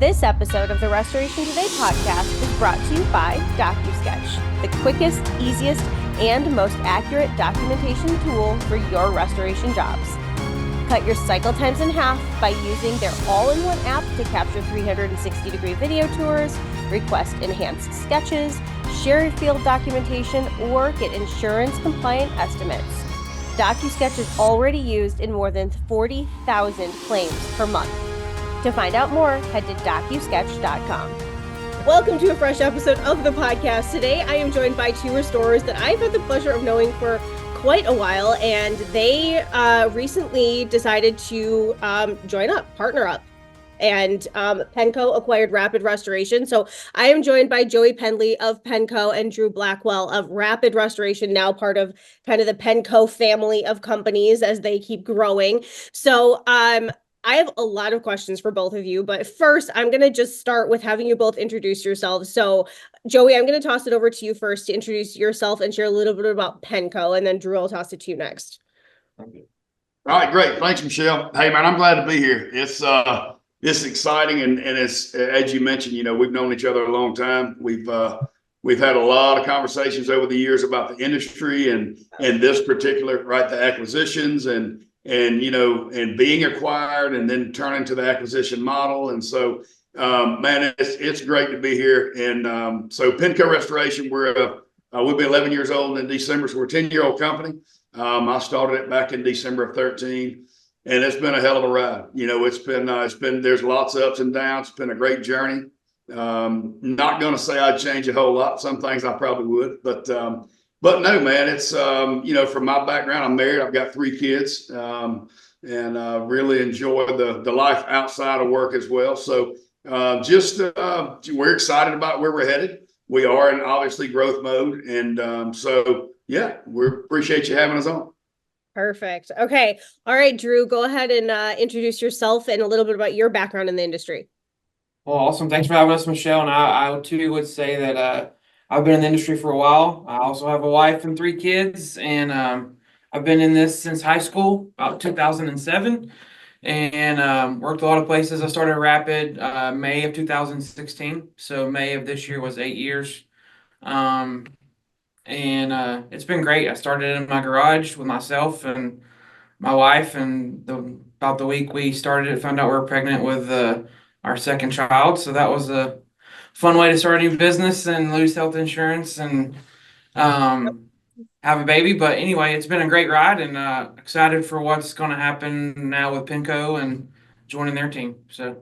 This episode of the Restoration Today podcast is brought to you by DocuSketch, the quickest, easiest, and most accurate documentation tool for your restoration jobs. Cut your cycle times in half by using their all-in-one app to capture 360-degree video tours, request enhanced sketches, share field documentation, or get insurance-compliant estimates. DocuSketch is already used in more than 40,000 claims per month. To find out more, head to DocuSketch.com. Welcome to a fresh episode of the podcast. Today, I am joined by two restorers that I've had the pleasure of knowing for quite a while, and they recently decided to partner up. And PENCO acquired Rapid Restoration. So I am joined by Joey Pendley of PENCO and Drew Blackwell of Rapid Restoration, now part of kind of the PENCO family of companies as they keep growing. So I have a lot of questions for both of you, but first I'm going to just start with having you both introduce yourselves. So Joey, I'm going to toss it over to you first to introduce yourself and share a little bit about PENCO, and then Drew, I'll toss it to you next. All right, great. Thanks, Michelle. Hey, man, I'm glad to be here. It's exciting, and it's, as you mentioned, we've known each other a long time. We've had a lot of conversations over the years about the industry and this particular, right, the acquisitions and being acquired and then turning to the acquisition model. And so, man, it's great to be here. And so PENCO Restoration, we'll be 11 years old in December, so we're a 10-year-old company. I started it back in December of 13, and it's been a hell of a ride. It's been there's lots of ups and downs. It's been a great journey. Not going to say I'd change a whole lot. Some things I probably would, but no, man, it's, from my background, I'm married, I've got 3 kids, and really enjoy the life outside of work as well. So we're excited about where we're headed. We are in obviously growth mode. And so, yeah, we appreciate you having us on. Perfect. Okay. All right, Drew, go ahead and introduce yourself and a little bit about your background in the industry. Well, awesome. Thanks for having us, Michelle. And I too would say that I've been in the industry for a while. I also have a wife and 3 kids, and I've been in this since high school, about 2007, and worked a lot of places. I started Rapid May of 2016, so May of this year was 8 years. And it's been great. I started in my garage with myself and my wife, and about the week we started it, found out we were pregnant with our second child. So that was a fun way to start a new business and lose health insurance and have a baby. But anyway, it's been a great ride, and excited for what's going to happen now with PENCO and joining their team. So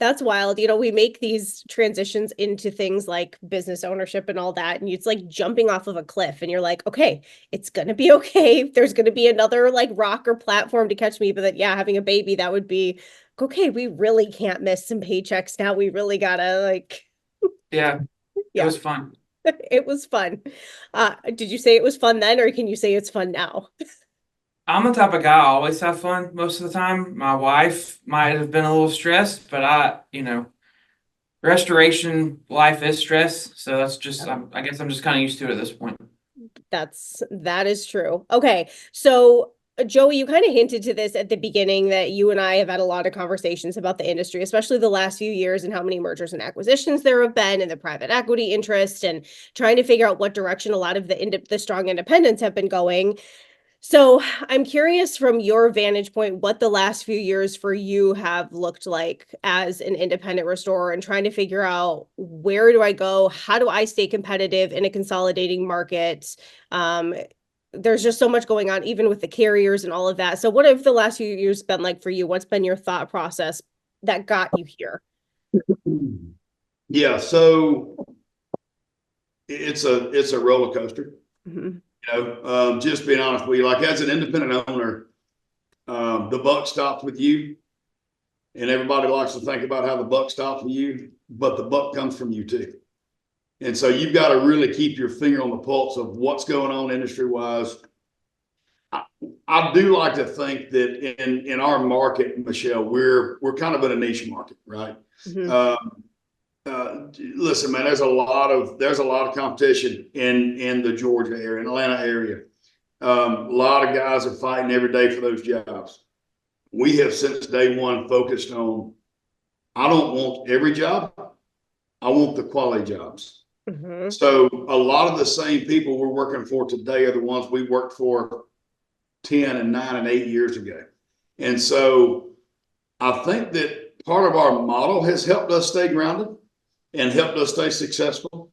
that's wild. We make these transitions into things like business ownership and all that, and it's like jumping off of a cliff, and you're like, okay, it's going to be okay. There's going to be another like rock or platform to catch me. But that, yeah, having a baby, that would be, okay, we really can't miss some paychecks now. We really gotta yeah, it was fun. It was fun. Did you say it was fun then, or can you say it's fun now? I'm the type of guy I always have fun most of the time. My wife might have been a little stressed, but restoration life is stress. So that's just, I guess I'm just kind of used to it at this point. That is true. Okay. So Joey, you kind of hinted to this at the beginning that you and I have had a lot of conversations about the industry, especially the last few years, and how many mergers and acquisitions there have been, and the private equity interest, and trying to figure out what direction a lot of the strong independents have been going. So I'm curious from your vantage point, what the last few years for you have looked like as an independent restorer, and trying to figure out, where do I go? How do I stay competitive in a consolidating market? There's just so much going on, even with the carriers and all of that. So what have the last few years been like for you? What's been your thought process that got you here? Yeah, so it's a roller coaster. Mm-hmm. Just being honest with you, like as an independent owner, the buck stops with you, and everybody likes to think about how the buck stops with you, but the buck comes from you too. And so you've got to really keep your finger on the pulse of what's going on industry-wise. I do like to think that in our market, Michelle, we're kind of in a niche market, right? Mm-hmm. Listen, man, there's a lot of competition in the Georgia area, in Atlanta area. A lot of guys are fighting every day for those jobs. We have since day one focused on I don't want every job. I want the quality jobs. Mm-hmm. So a lot of the same people we're working for today are the ones we worked for 10 and 9 and 8 years ago. And so I think that part of our model has helped us stay grounded and helped us stay successful.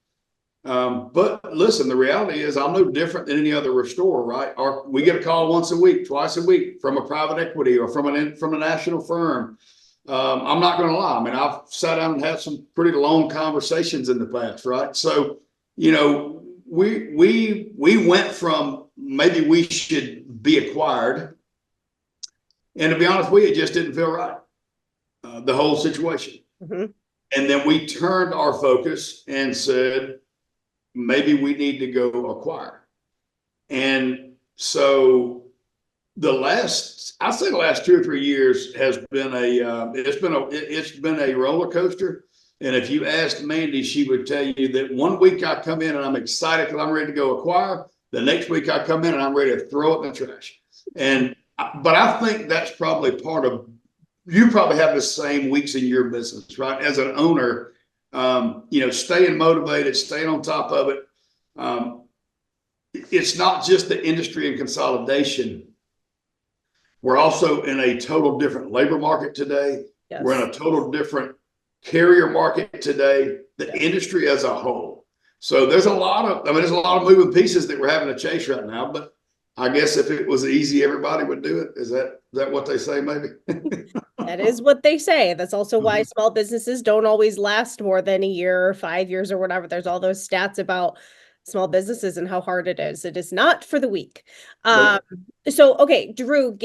But listen, the reality is I'm no different than any other restorer, right? We get a call once a week, twice a week from a private equity or from a national firm. I'm not going to lie. I mean, I've sat down and had some pretty long conversations in the past, right? So, we went from maybe we should be acquired, and to be honest with you, it just didn't feel right. The whole situation. Mm-hmm. And then we turned our focus and said, maybe we need to go acquire. And so I'd say the last 2 or 3 years has been it's been a roller coaster. And if you asked Mandy, she would tell you that one week I come in and I'm excited because I'm ready to go acquire. The next week I come in and I'm ready to throw it in the trash. But I think that's probably part of, you probably have the same weeks in your business, right? As an owner, staying motivated, staying on top of it. It's not just the industry and consolidation. We're also in a total different labor market today. Yes. We're in a total different carrier market today, the industry as a whole. So there's a lot of moving pieces that we're having to chase right now, but I guess if it was easy, everybody would do it. Is that what they say, maybe? That is what they say. That's also why small businesses don't always last more than a year or 5 years or whatever. There's all those stats about small businesses and how hard it is. It is not for the weak. Nope. So, okay, Drew,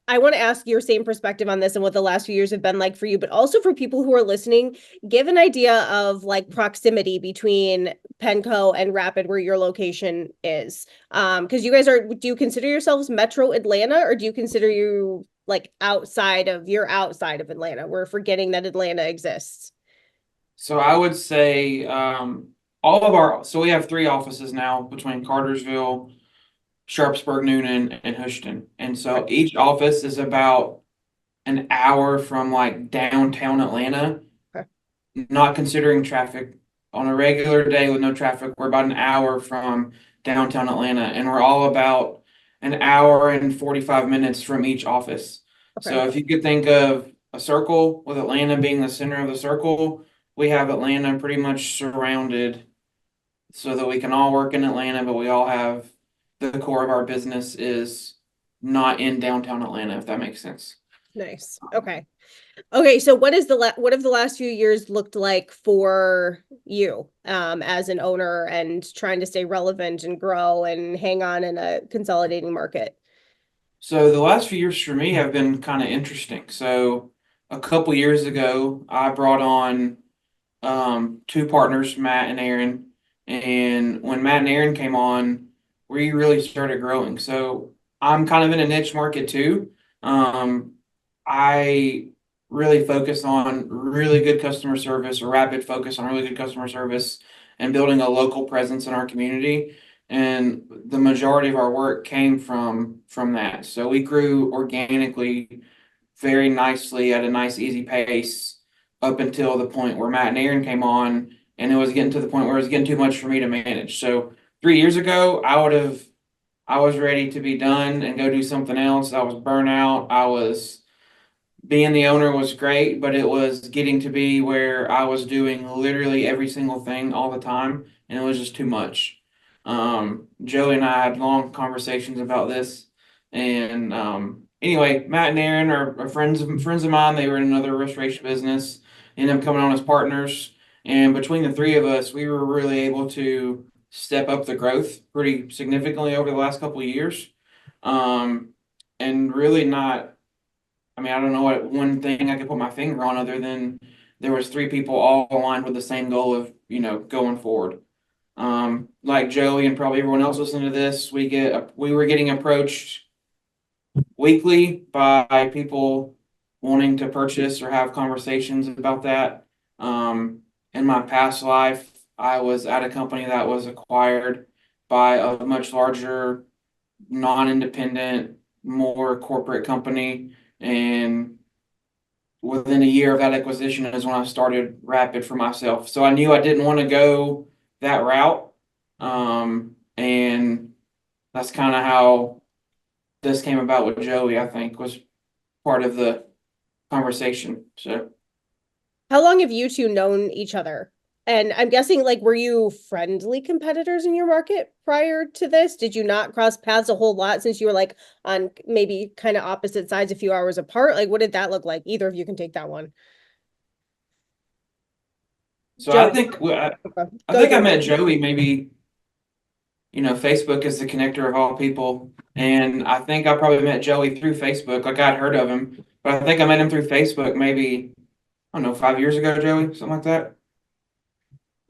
I want to ask your same perspective on this and what the last few years have been like for you, but also for people who are listening, give an idea of like proximity between PENCO and Rapid, where your location is. Because you guys do you consider yourselves Metro Atlanta, or do you consider you like outside of Atlanta? We're forgetting that Atlanta exists. So I would say so we have 3 offices now between Cartersville, Sharpsburg, Noonan, and Houston. And so each office is about an hour from like downtown Atlanta, not considering traffic. On a regular day with no traffic, we're about an hour from downtown Atlanta, and we're all about an hour and 45 minutes from each office. Okay. So if you could think of a circle with Atlanta being the center of the circle, we have Atlanta pretty much surrounded so that we can all work in Atlanta, but we all have the core of our business is not in downtown Atlanta, if that makes sense. Nice. Okay, so what have the last few years looked like for you as an owner and trying to stay relevant and grow and hang on in a consolidating market? So the last few years for me have been kind of interesting. So a couple years ago, I brought on 2 partners, Matt and Aaron. And when Matt and Aaron came on, we really started growing. So I'm kind of in a niche market too. I really focus on really good customer service, or rapid focus on really good customer service, and building a local presence in our community. And the majority of our work came from that. So we grew organically very nicely at a nice, easy pace up until the point where Matt and Aaron came on, and it was getting to the point where it was getting too much for me to manage. So 3 years ago, I was ready to be done and go do something else. I was burnt out. Being the owner was great, but it was getting to be where I was doing literally every single thing all the time, and it was just too much. Joey and I had long conversations about this, and anyway, Matt and Aaron are friends of mine. They were in another restoration business, ended up coming on as partners, and between the 3 of us, we were really able to step up the growth pretty significantly over the last couple of years, and really not. I mean, I don't know what one thing I could put my finger on other than there was 3 people all aligned with the same goal of, going forward. Like Joey and probably everyone else listening to this, we were getting approached weekly by people wanting to purchase or have conversations about that. In my past life, I was at a company that was acquired by a much larger, non-independent, more corporate company, and within a year of that acquisition is when I started Rapid for myself. So I knew I didn't want to go that route. And that's kind of how this came about with Joey, I think, was part of the conversation. So How long have you two known each other? And I'm guessing, like, were you friendly competitors in your market prior to this? Did you not cross paths a whole lot since you were like on maybe kind of opposite sides a few hours apart? Like, what did that look like? Either of you can take that one. so Joey, I go think I ahead. met Joey maybe, Facebook is the connector of all people. And I think I probably met Joey through Facebook. Like I'd heard of him, but I think I met him through Facebook maybe, I don't know, 5 years ago, Joey, something like that.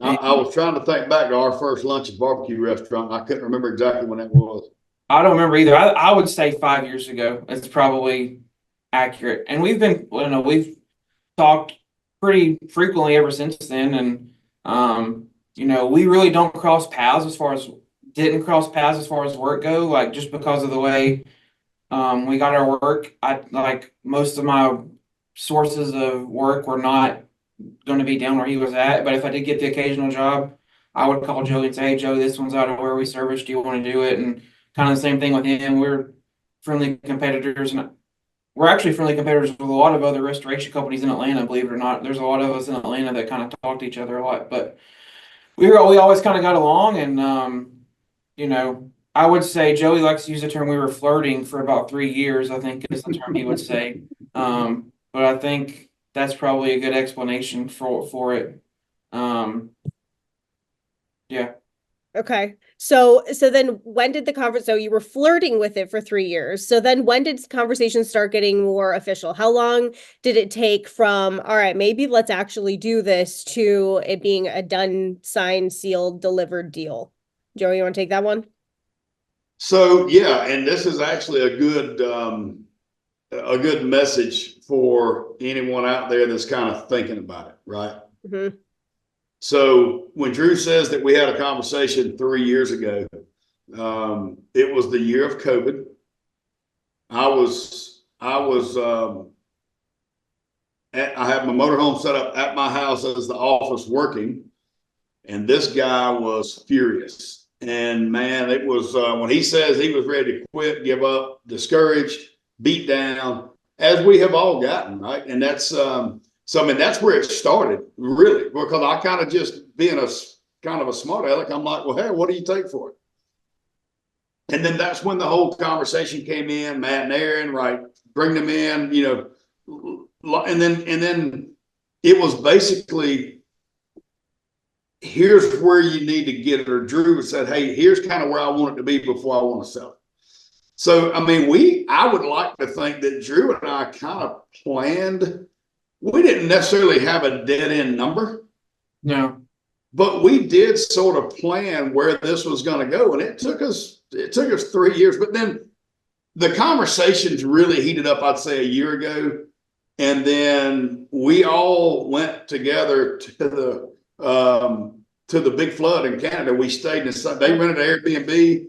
I was trying to think back to our first lunch at barbecue restaurant. I couldn't remember exactly when that was. I don't remember either. I would say 5 years ago. It's probably accurate. And we've talked pretty frequently ever since then. And, we really don't cross paths didn't cross paths as far as work go, like just because of the way, we got our work. I like most of my sources of work were not going to be down where he was at. But if I did get the occasional job, I would call Joey and say, "Hey, Joe, this one's out of where we service. Do you want to do it?" And kind of the same thing with him. We're friendly competitors, and we're actually friendly competitors with a lot of other restoration companies in Atlanta. Believe it or not, there's a lot of us in Atlanta that kind of talk to each other a lot. But we always kind of got along, and I would say Joey likes to use the term we were flirting for about 3 years, I think is the term he would say. But I think that's probably a good explanation for it. Yeah. Okay. So then when did the conference, so you were flirting with it for 3 years. So then when did conversations start getting more official? How long did it take from, all right, maybe let's actually do this to it being a done, signed, sealed, delivered deal? Joey, you want to take that one? So yeah, and this is actually a good message for anyone out there that's kind of thinking about it, right? Mm-hmm. So when Drew says that we had a conversation 3 years ago, it was the year of COVID. I had my motorhome set up at my house as the office working, and this guy was furious. And man, it was when he says he was ready to quit, give up, discouraged, beat down, as we have all gotten, right? And that's so I mean that's where it started, really, because I kind of just being a kind of a smart aleck, I'm like, well, hey, what do you take for it? And then that's when the whole conversation came in, Matt and Aaron, right? Bring them in, and then it was basically, here's where you need to get it. Or Drew said, hey, here's kind of where I want it to be before I want to sell it. So, I mean, I would like to think that Drew and I kind of planned. We didn't necessarily have a dead end number. No. But we did sort of plan where this was going to go. And it took us 3 years. But then the conversations really heated up, I'd say, a year ago. And then we all went together to the big flood in Canada. We stayed they rented an Airbnb,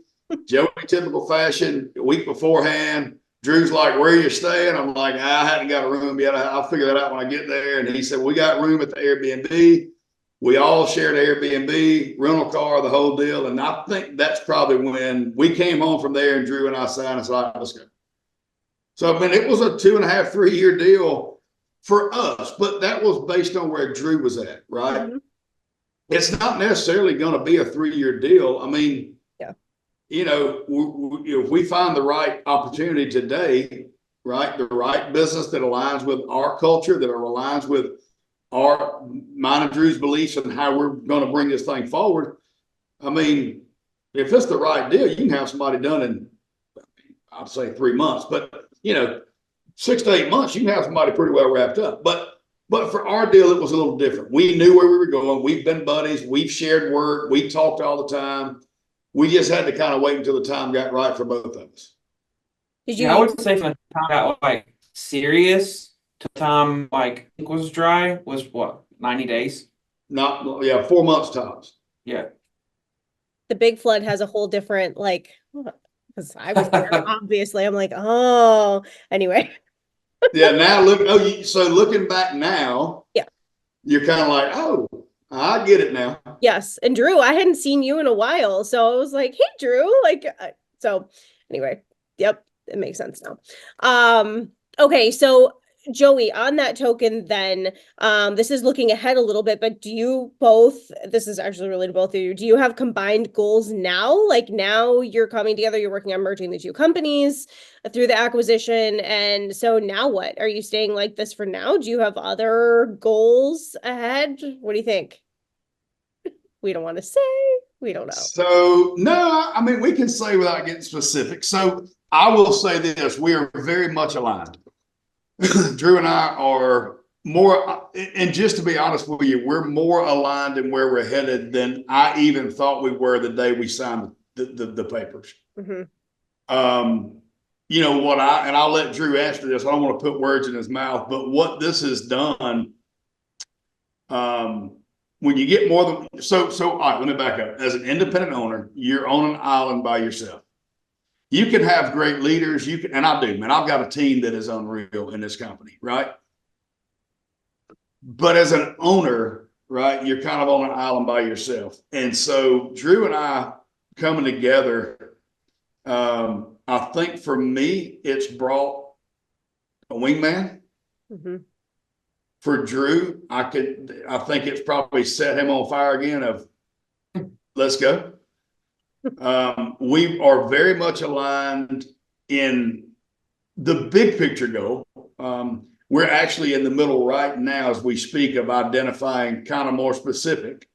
Joey, typical fashion, a week beforehand. Drew's like, where are you staying? I'm like, I hadn't got a room yet. I'll figure that out when I get there. And he said, we got room at the Airbnb. We all shared Airbnb, rental car, the whole deal. And I think that's probably when we came home from there and Drew and I signed and said, all right, let's go. So, I mean, it was a 2.5, 3 year deal for us, but that was based on where Drew was at, right? Mm-hmm. It's not necessarily going to be a 3 year deal. I mean, yeah, if we find the right opportunity today, right, the right business that aligns with our culture, that aligns with mine and Drew's beliefs and how we're going to bring this thing forward. I mean, if it's the right deal, you can have somebody done in, I'd say 3 months, but 6 to 8 months, you can have somebody pretty well wrapped up. But for our deal, it was a little different. We knew where we were going. We've been buddies. We've shared work. We talked all the time. We just had to kind of wait until the time got right for both of us. I would say from the time got like serious to the time like ink was dry was what, 90 days? 4 months tops. Yeah. The big flood has a whole different, like, because I was there, obviously. I'm like, oh, anyway. Yeah. Now look. Oh, so looking back now, Yeah. you're kind of like, oh, I get it now. Yes. And Drew, I hadn't seen you in a while. So I was like, hey, Drew. Like, so anyway, yep, it makes sense now. Okay. So, Joey, on that token, then, this is looking ahead a little bit, but do you both, this is actually related to both of you, do you have combined goals now? Like, now you're coming together, you're working on merging the two companies through the acquisition. And so now what? Are you staying like this for now? Do you have other goals ahead? What do you think? We don't want to say. We don't know. So no, I mean we can say without getting specific. So I will say this: we are very much aligned. Drew and I are more, and just to be honest with you, we're more aligned in where we're headed than I even thought we were the day we signed the papers. Mm-hmm. You know what and I'll let Drew answer this. I don't want to put words in his mouth, but what this has done, when you get more than so all right, let me back up. As an independent owner, you're on an island by yourself. You can have great leaders, you can, and I do, man. I've got a team that is unreal in this company, right? But as an owner, right, you're kind of on an island by yourself. And so Drew and I coming together, I think for me, it's brought a wingman. Mm-hmm. For Drew, I think it's probably set him on fire again of let's go. We are very much aligned in the big picture goal. We're actually in the middle right now as we speak of identifying kind of more specific.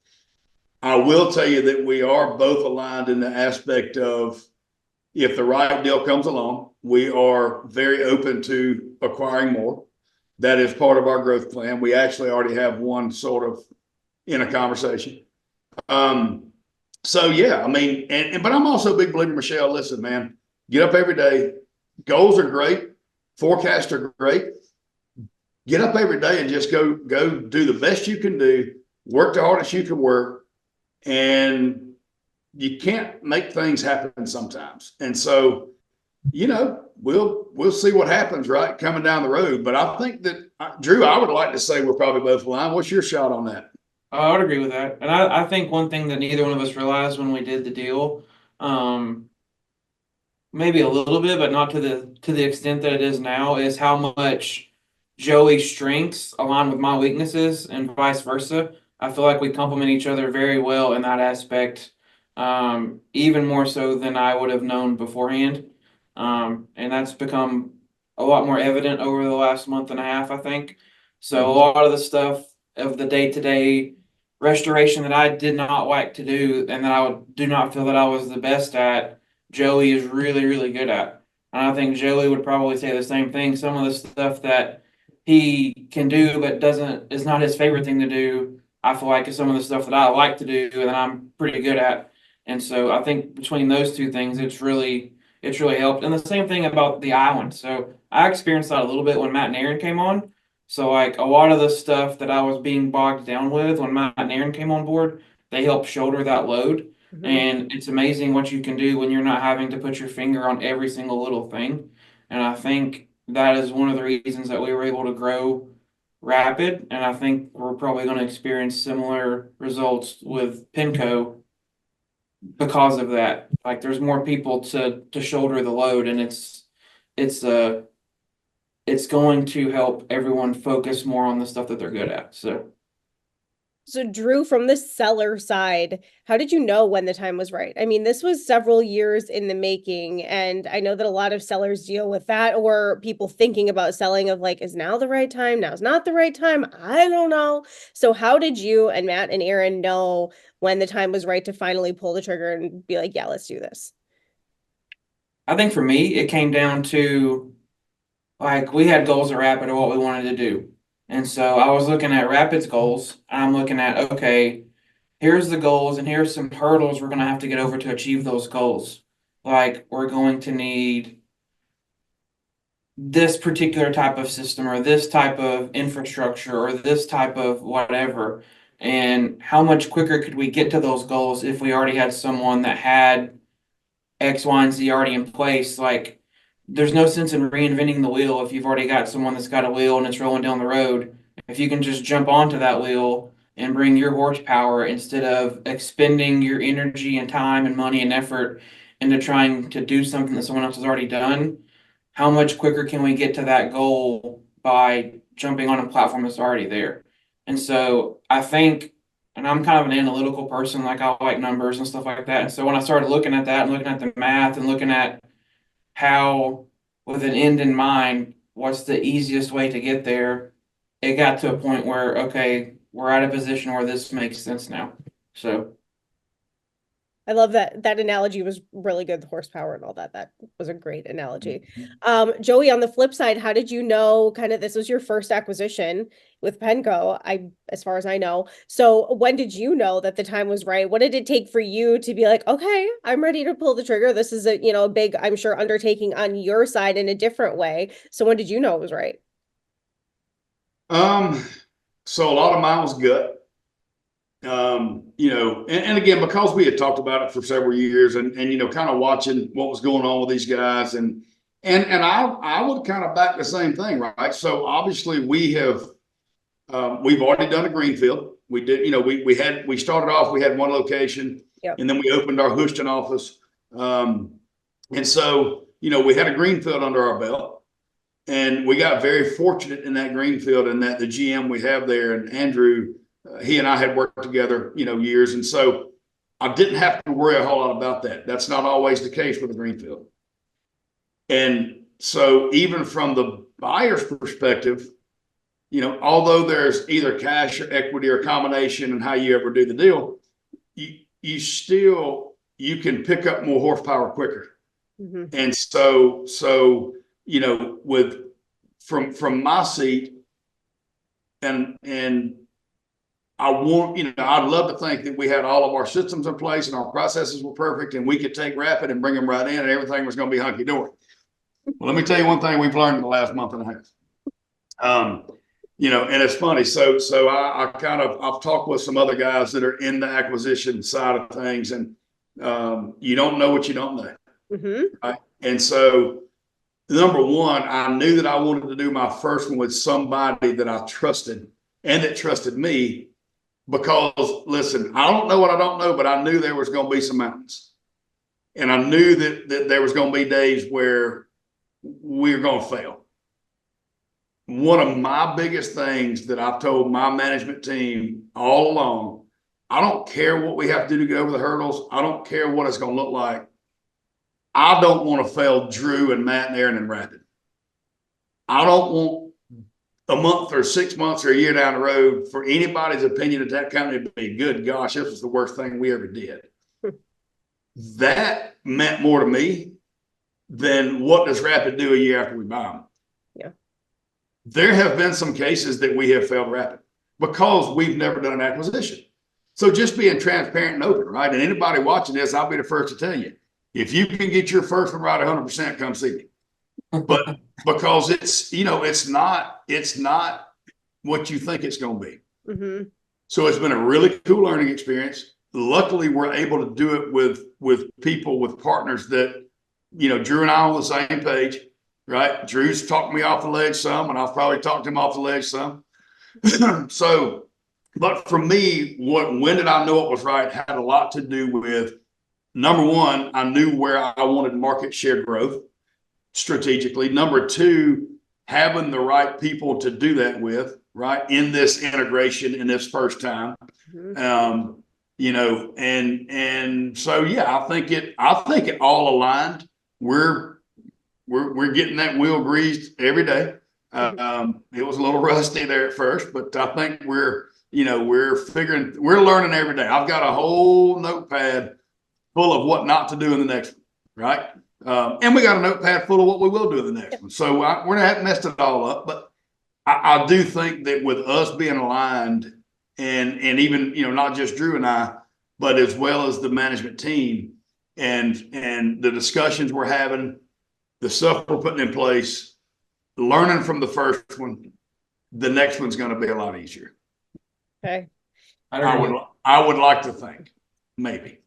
I will tell you that we are both aligned in the aspect of if the right deal comes along, we are very open to acquiring more. That is part of our growth plan. We actually already have one sort of in a conversation. So yeah, I mean, but I'm also a big believer, Michelle. Listen, man, get up every day. Goals are great. Forecasts are great. Get up every day and just go do the best you can do. Work the hardest you can work, and you can't make things happen sometimes. And so, you know, we'll see what happens, right, coming down the road. But I think that Drew, I would like to say we're probably both aligned. What's your shot on that? I would agree with that. And I think one thing that neither one of us realized when we did the deal, maybe a little bit, but not to the extent that it is now, is how much Joey's strengths align with my weaknesses and vice versa. I feel like we complement each other very well in that aspect, even more so than I would have known beforehand. And that's become a lot more evident over the last month and a half, I think. So a lot of the stuff of the day-to-day restoration that I did not like to do and that do not feel that I was the best at, Joey is really, really good at. And I think Joey would probably say the same thing. Some of the stuff that he can do but is not his favorite thing to do, I feel like is some of the stuff that I like to do and that I'm pretty good at. And so I think between those two things, it's really helped. And the same thing about the island. So I experienced that a little bit when Matt and Aaron came on. So like a lot of the stuff that I was being bogged down with when Matt and Aaron came on board, they helped shoulder that load. Mm-hmm. And it's amazing what you can do when you're not having to put your finger on every single little thing. And I think that is one of the reasons that we were able to grow rapid. And I think we're probably going to experience similar results with PENCO because of that. Like there's more people to shoulder the load, and it's going to help everyone focus more on the stuff that they're good at. So, Drew, from the seller side, how did you know when the time was right? I mean, this was several years in the making, and I know that a lot of sellers deal with that, or people thinking about selling of like, is now the right time? Now's not the right time. I don't know. So, how did you and Matt and Aaron know when the time was right to finally pull the trigger and be like, yeah, let's do this? I think for me, it came down to like we had goals at Rapid of what we wanted to do. And so I was looking at Rapid's goals. I'm looking at, okay, here's the goals and here's some hurdles we're going to have to get over to achieve those goals. Like we're going to need this particular type of system or this type of infrastructure or this type of whatever. And how much quicker could we get to those goals if we already had someone that had X, Y, and Z already in place? Like there's no sense in reinventing the wheel if you've already got someone that's got a wheel and it's rolling down the road. If you can just jump onto that wheel and bring your horsepower instead of expending your energy and time and money and effort into trying to do something that someone else has already done, how much quicker can we get to that goal by jumping on a platform that's already there? And so I think, and I'm kind of an analytical person, like I like numbers and stuff like that. And so when I started looking at that and looking at the math and looking at how, with an end in mind, what's the easiest way to get there, it got to a point where, okay, we're at a position where this makes sense now. So I love that. That analogy was really good, the horsepower and all that. That was a great analogy. Joey, on the flip side, how did you know kind of this was your first acquisition with Penco? As far as I know. So when did you know that the time was right? What did it take for you to be like, okay, I'm ready to pull the trigger? This is a big, I'm sure, undertaking on your side in a different way. So when did you know it was right? So a lot of mine was gut. And again, because we had talked about it for several years and kind of watching what was going on with these guys and I would kind of back the same thing, right? So obviously we've already done a greenfield. We did, we started off, we had one location. Yep. And then we opened our Houston office. And so, we had a greenfield under our belt. And we got very fortunate in that greenfield and that the GM we have there, and Andrew, he and I had worked together, years. And so I didn't have to worry a whole lot about that. That's not always the case with a greenfield. And so even from the buyer's perspective, although there's either cash or equity or combination in how you ever do the deal, you can pick up more horsepower quicker. Mm-hmm. And so from my seat, and I'd love to think that we had all of our systems in place and our processes were perfect and we could take Rapid and bring them right in and everything was going to be hunky dory. Well, let me tell you one thing we've learned in the last month and a half. And it's funny. So I've talked with some other guys that are in the acquisition side of things, and you don't know what you don't know. Mm-hmm. Right? And so, number one, I knew that I wanted to do my first one with somebody that I trusted and that trusted me, because listen, I don't know what I don't know, but I knew there was going to be some mountains, and I knew that there was going to be days where we were going to fail. One of my biggest things that I've told my management team all along, I don't care what we have to do to get over the hurdles. I don't care what it's going to look like. I don't want to fail Drew and Matt and Aaron and Rapid. I don't want a month or 6 months or a year down the road for anybody's opinion of that company to be, good gosh, this was the worst thing we ever did. That meant more to me than what does Rapid do a year after we buy them. Yeah. There have been some cases that we have failed Rapid because we've never done an acquisition. So just being transparent and open, right? And anybody watching this, I'll be the first to tell you, if you can get your first one right 100%, come see me. But because it's not what you think it's going to be. Mm-hmm. So it's been a really cool learning experience. Luckily, we're able to do it with people, with partners that, Drew and I are on the same page, right? Drew's talked me off the ledge some, and I've probably talked him off the ledge some. So, but for me, when did I know it was right had a lot to do with, number one, I knew where I wanted market share growth strategically. Number two, having the right people to do that with, right, in this integration in this first time. Mm-hmm. And so, yeah, I think it all aligned. We're getting that wheel greased every day. It was a little rusty there at first, but I think we're learning every day. I've got a whole notepad full of what not to do in the next one, right? And we got a notepad full of what we will do in the next one. So we're not messed it all up, but I do think that with us being aligned and even, not just Drew and I, but as well as the management team and the discussions we're having, the stuff we're putting in place, learning from the first one, the next one's going to be a lot easier. Okay. I would like to think maybe.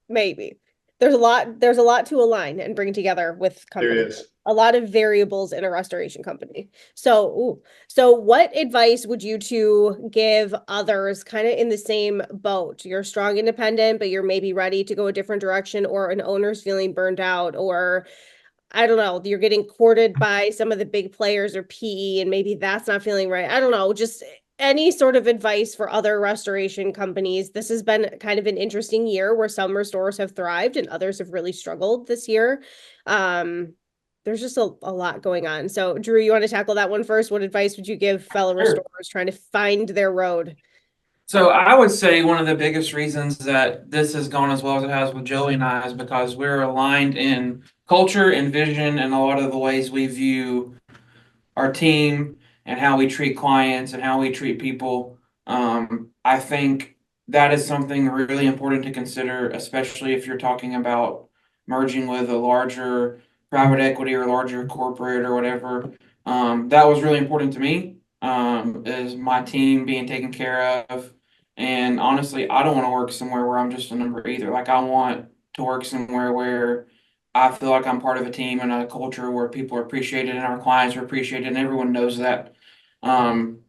Maybe. there's a lot to align and bring together with There companies. is. A lot of variables in a restoration company. So what advice would you two give others kind of in the same boat? You're strong independent, but you're maybe ready to go a different direction, or an owner's feeling burned out, or I don't know, you're getting courted by some of the big players or PE, and maybe that's not feeling right. I don't know, just any sort of advice for other restoration companies. This has been kind of an interesting year where some restorers have thrived and others have really struggled this year. There's just a lot going on. So, Drew, you want to tackle that one first? What advice would you give fellow Sure. restorers trying to find their road? So I would say one of the biggest reasons that this has gone as well as it has with Joey and I is because we're aligned in culture and vision and a lot of the ways we view our team and how we treat clients and how we treat people. I think that is something really important to consider, especially if you're talking about merging with a larger private equity or larger corporate or whatever. That was really important to me, is my team being taken care of. And honestly, I don't want to work somewhere where I'm just a number either. Like, I want to work somewhere where I feel like I'm part of a team and a culture where people are appreciated and our clients are appreciated and everyone knows that. Um,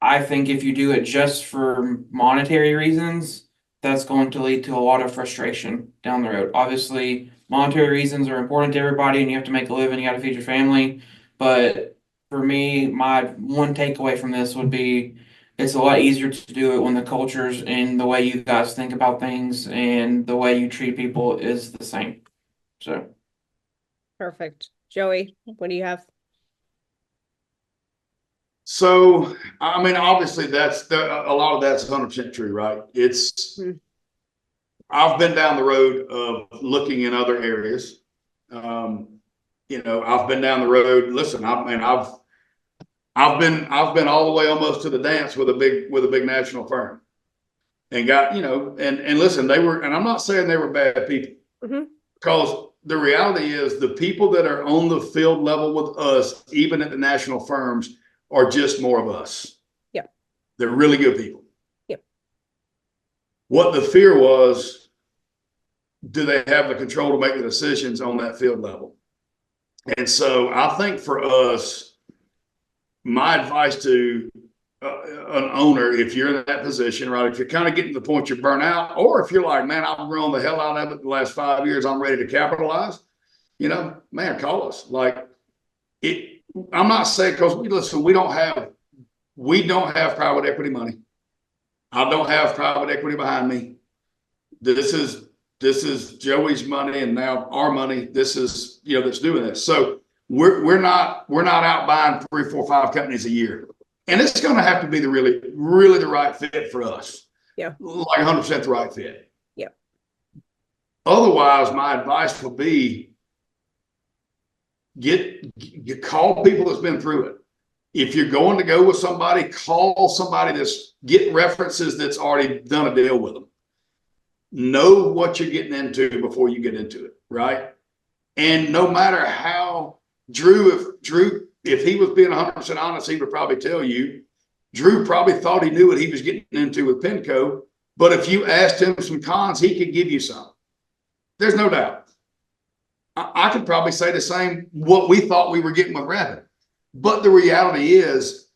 I think if you do it just for monetary reasons, that's going to lead to a lot of frustration down the road. Obviously, monetary reasons are important to everybody and you have to make a living, you got to feed your family. But for me, my one takeaway from this would be it's a lot easier to do it when the cultures and the way you guys think about things and the way you treat people is the same. So. Perfect. Joey, what do you have? So, I mean, obviously a lot of that's 100% true, right? I've been down the road of looking in other areas. I've been down the road. Listen, I've been all the way almost to the dance with a big national firm, and got and listen, and I'm not saying they were bad people, because the reality is the people that are on the field level with us, even at the national firms, are just more of us. Yeah, they're really good people. Yep. What the fear was, do they have the control to make the decisions on that field level? And so I think for us, my advice to an owner, if you're in that position, right, if you're kind of getting to the point you're burnt out, or if you're like, man, I've grown the hell out of it the last 5 years, I'm ready to capitalize, man, call us. Like, I'm not saying, because we don't have private equity money. I don't have private equity behind me. This is Joey's money and now our money. This is, that's doing this. So we're not out buying 3, 4, 5 companies a year. And it's going to have to be the really, really the right fit for us. Yeah. Like 100% the right fit. Yeah. Otherwise, my advice would be call people that's been through it. If you're going to go with somebody, call somebody get references that's already done a deal with them. Know what you're getting into before you get into it, right? And no matter how Drew, if he was being 100% honest, he would probably tell you, Drew probably thought he knew what he was getting into with PENCO, but if you asked him some cons, he could give you some. There's no doubt. I could probably say the same, what we thought we were getting with Rapid. But the reality is,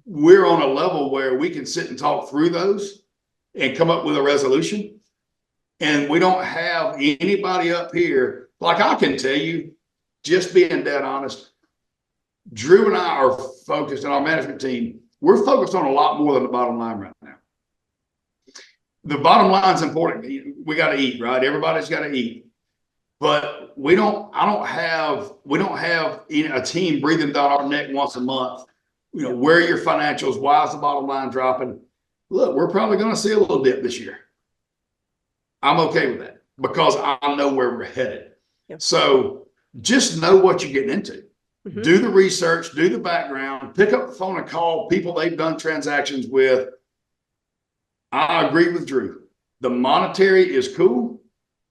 we're on a level where we can sit and talk through those and come up with a resolution. And we don't have anybody up here. Like, I can tell you, just being dead honest, Drew and I are focused, and our management team, we're focused on a lot more than the bottom line right now. The bottom line is important. We got to eat, right? Everybody's got to eat. But we don't have a team breathing down our neck once a month. Where are your financials? Why is the bottom line dropping? Look, we're probably going to see a little dip this year. I'm okay with that because I know where we're headed. Yep. So just know what you're getting into. Mm-hmm. Do the research, do the background, pick up the phone and call people they've done transactions with. I agree with Drew. The monetary is cool,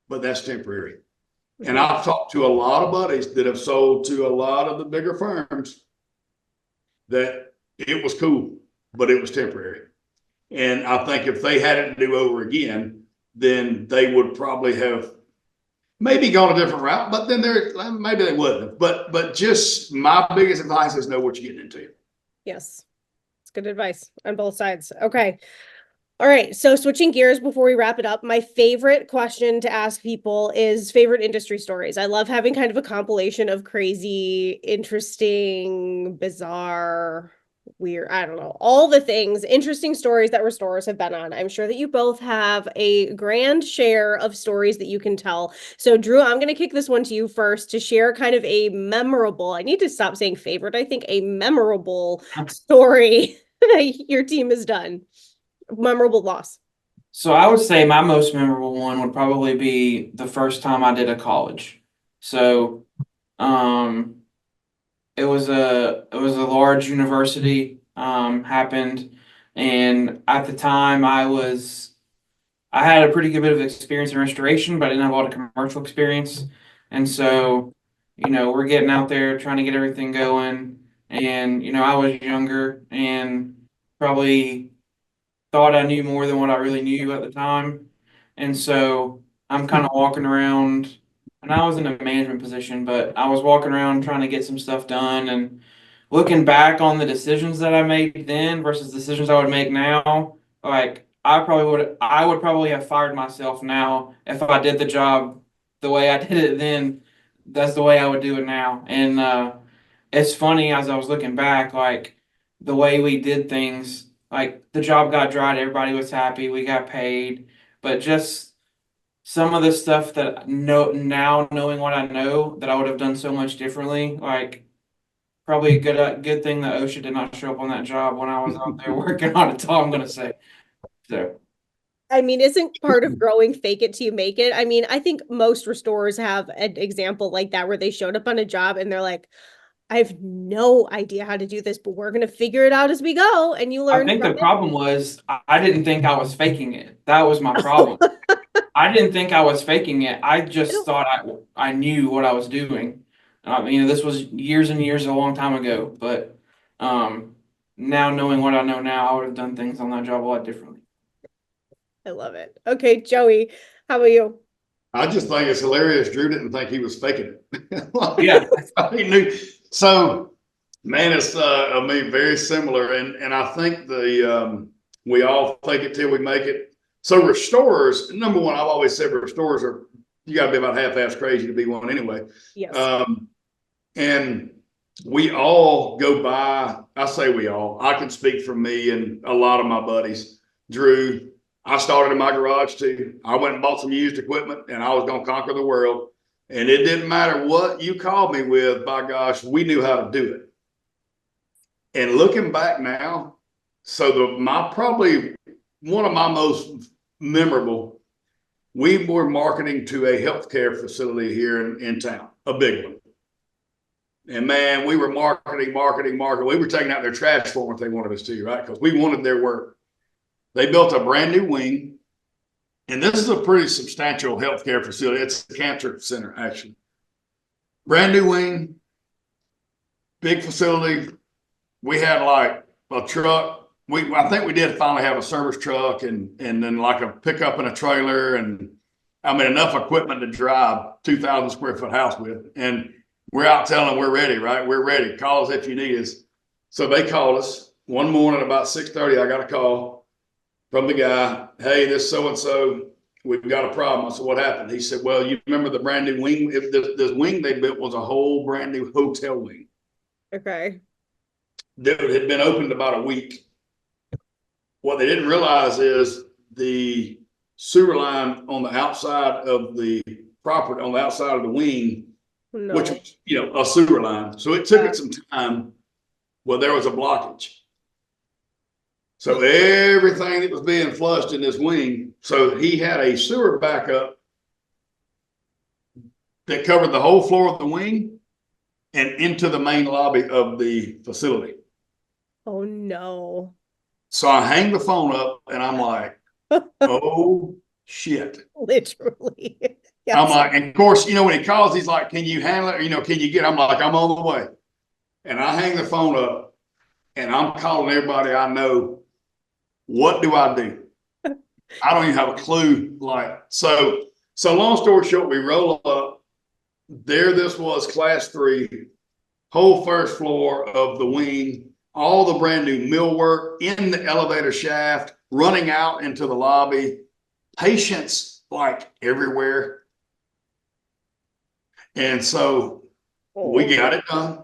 but that's temporary. Mm-hmm. And I've talked to a lot of buddies that have sold to a lot of the bigger firms that it was cool, but it was temporary. And I think if they had it to do over again, then they would probably have maybe gone a different route, but then maybe they wouldn't. But just my biggest advice is know what you're getting into. Yes. It's good advice on both sides. Okay. All right. So switching gears before we wrap it up, my favorite question to ask people is favorite industry stories. I love having kind of a compilation of crazy, interesting, bizarre, weird, I don't know, all the things, interesting stories that restorers have been on. I'm sure that you both have a grand share of stories that you can tell. So Drew, I'm going to kick this one to you first to share kind of a memorable, I need to stop saying favorite, I think a memorable story your team has done. Memorable loss. So I would say my most memorable one would probably be the first time I did a college. So um it was a large university happened, and at the time I had a pretty good bit of experience in restoration, but I didn't have a lot of commercial experience. And so, we're getting out there trying to get everything going. And, I was younger and probably thought I knew more than what I really knew at the time. And so I'm kind of walking around, and I was in a management position, but I was walking around trying to get some stuff done. And looking back on the decisions that I made then versus decisions I would make now, like I would probably have fired myself now if I did the job the way I did it then. That's the way I would do it now. And it's funny as I was looking back, like the way we did things, like the job got dried, everybody was happy, we got paid, but just some of the stuff that now knowing what I know that I would have done so much differently, like probably a good thing that OSHA did not show up on that job when I was out there working on it. That's all I'm gonna say. So I mean, isn't part of growing fake it till you make it? I mean, I think most restorers have an example like that where they showed up on a job and they're like, I have no idea how to do this, but we're going to figure it out as we go. And you I learn think from the problem was I didn't think I was faking it. That was my problem. I didn't think I was faking it. I just thought I knew what I was doing. This was years and years, a long time ago. But now knowing what I know now, I would have done things on that job a lot differently. I love it. Okay, Joey, how about you? I just think it's hilarious. Drew didn't think he was faking it. Yeah. He knew. So, man, it's I mean, very similar. And I think we all fake it till we make it. So restorers, number one, I've always said restorers you got to be about half-ass crazy to be one anyway. Yes. And we all go by, I say we all, I can speak for me and a lot of my buddies. Drew, I started in my garage too. I went and bought some used equipment and I was going to conquer the world. And it didn't matter what you called me with, by gosh, we knew how to do it. And looking back now, so probably one of my most memorable, we were marketing to a healthcare facility here in town, a big one. And man, we were marketing. We were taking out their trash for them if they wanted us to, right? Because we wanted their work. They built a brand new wing. And this is a pretty substantial healthcare facility. It's a cancer center, actually. Brand new wing, big facility. We had like a truck. I think we did finally have a service truck and then like a pickup and a trailer. And I mean, enough equipment to drive 2,000 square foot house with. And we're out telling them we're ready, right? We're ready. Call us if you need us. So they called us one morning about 6:30. I got a call from the guy. Hey, this so-and-so, we've got a problem. I said, what happened? He said, well, you remember the brand new wing? This wing they built was a whole brand new hotel wing. Okay. That had been opened about a week. What they didn't realize is the sewer line on the outside of the property, on the outside of the wing, No. which was, a sewer line. So it took it some time. Well, there was a blockage. So everything that was being flushed in this wing, so he had a sewer backup that covered the whole floor of the wing and into the main lobby of the facility. Oh no. So I hang the phone up and I'm like, oh shit. Literally. Yes. I'm like, and of course, when he calls, he's like, can you handle it? Or, can you get, I'm like, I'm on the way. And I hang the phone up and I'm calling everybody I know. What do I do? I don't even have a clue. So So long story short, we roll up. There, this was class 3, whole first floor of the wing, all the brand new millwork in the elevator shaft, running out into the lobby, patients like everywhere. And so we got it done.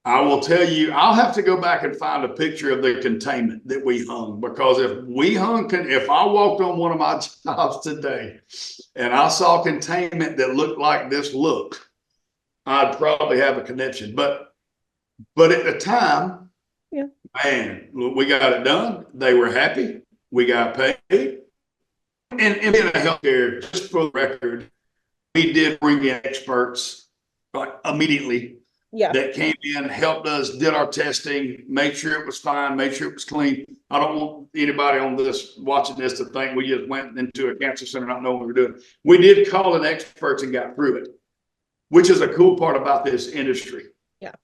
I will tell you, I'll have to go back and find a picture of the containment that we hung, because if I walked on one of my jobs today and I saw containment that looked like this looked, I'd probably have a connection. But at the time, Yeah. man, we got it done. They were happy. We got paid. And in healthcare, just for the record, we did bring in experts like immediately. Yeah. That came in, helped us, did our testing, made sure it was fine, made sure it was clean. I don't want anybody on this watching this to think we just went into a cancer center not knowing what we were doing. We did call in experts and got through it, which is a cool part about this industry. Yeah.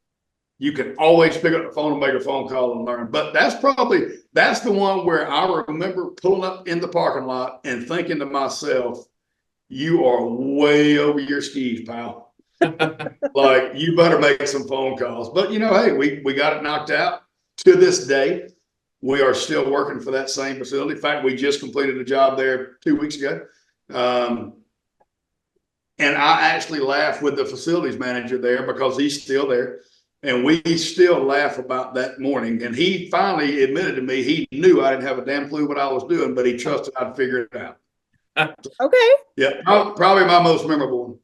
You can always pick up the phone and make a phone call and learn. But that's the one where I remember pulling up in the parking lot and thinking to myself, you are way over your skis, pal. Like, you better make some phone calls. But hey, we got it knocked out. To this day, we are still working for that same facility. In fact, we just completed a job there 2 weeks ago. And I actually laugh with the facilities manager there because he's still there. And we still laugh about that morning. And he finally admitted to me he knew I didn't have a damn clue what I was doing, but he trusted I'd figure it out. Okay. Yeah, probably my most memorable one.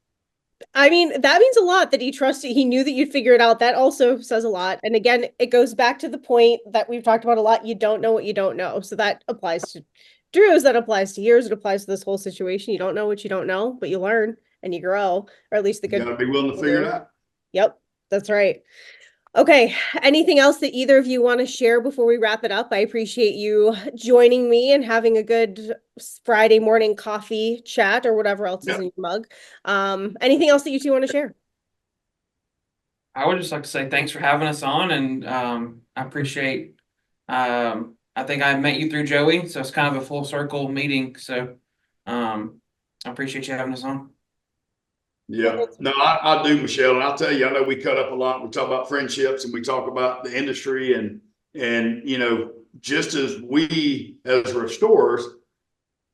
I mean, that means a lot that he trusted. He knew that you'd figure it out. That also says a lot. And again, it goes back to the point that we've talked about a lot. You don't know what you don't know. So that applies to Drew's, that applies to yours. It applies to this whole situation. You don't know what you don't know, but you learn and you grow, or at least the good. You gotta be willing to figure it out. Yep, that's right. Okay. Anything else that either of you want to share before we wrap it up? I appreciate you joining me and having a good Friday morning coffee chat or whatever else is in your mug. Anything else that you two want to share? I would just like to say thanks for having us on, and I appreciate. I think I met you through Joey, so it's kind of a full circle meeting. So I appreciate you having us on. Yeah, no, I do, Michelle, and I'll tell you, I know we cut up a lot. We talk about friendships and we talk about the industry, and just as we as restorers,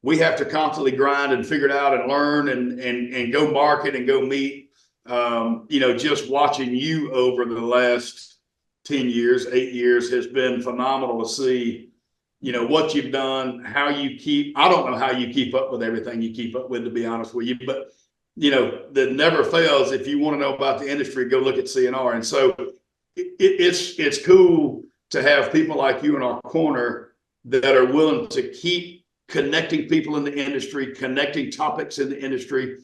we have to constantly grind and figure it out and learn and go market and go meet. Just watching you over the last 10 years, 8 years has been phenomenal to see, what you've done, how you I don't know how you keep up with everything you keep up with, to be honest with you, but that never fails. If you want to know about the industry, go look at CNR. And so it's cool to have people like you in our corner that are willing to keep connecting people in the industry, connecting topics in the industry,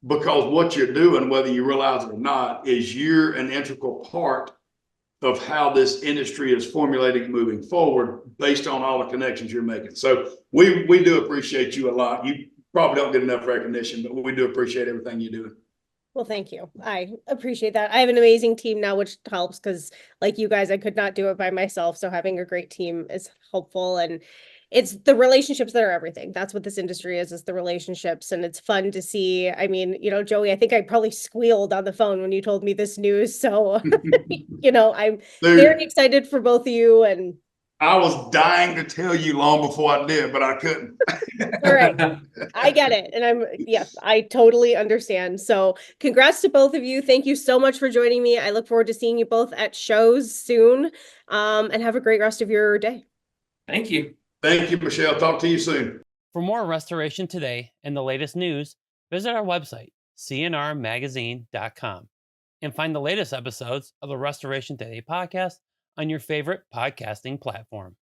because what you're doing, whether you realize it or not, is you're an integral part of how this industry is formulating and moving forward based on all the connections you're making. So we do appreciate you a lot. You probably don't get enough recognition, but we do appreciate everything you're doing. Well, thank you. I appreciate that. I have an amazing team now, which helps because like you guys, I could not do it by myself. So having a great team is helpful, and it's the relationships that are everything. That's what this industry is the relationships. And it's fun to see. I mean, Joey, I think I probably squealed on the phone when you told me this news. So, I'm very excited for both of you. And I was dying to tell you long before I did, but I couldn't. All right. I get it. And I totally understand. So congrats to both of you. Thank you so much for joining me. I look forward to seeing you both at shows soon. And have a great rest of your day. Thank you. Thank you, Michelle. Talk to you soon. For more Restoration Today and the latest news, visit our website, cnrmagazine.com, and find the latest episodes of the Restoration Today podcast on your favorite podcasting platform.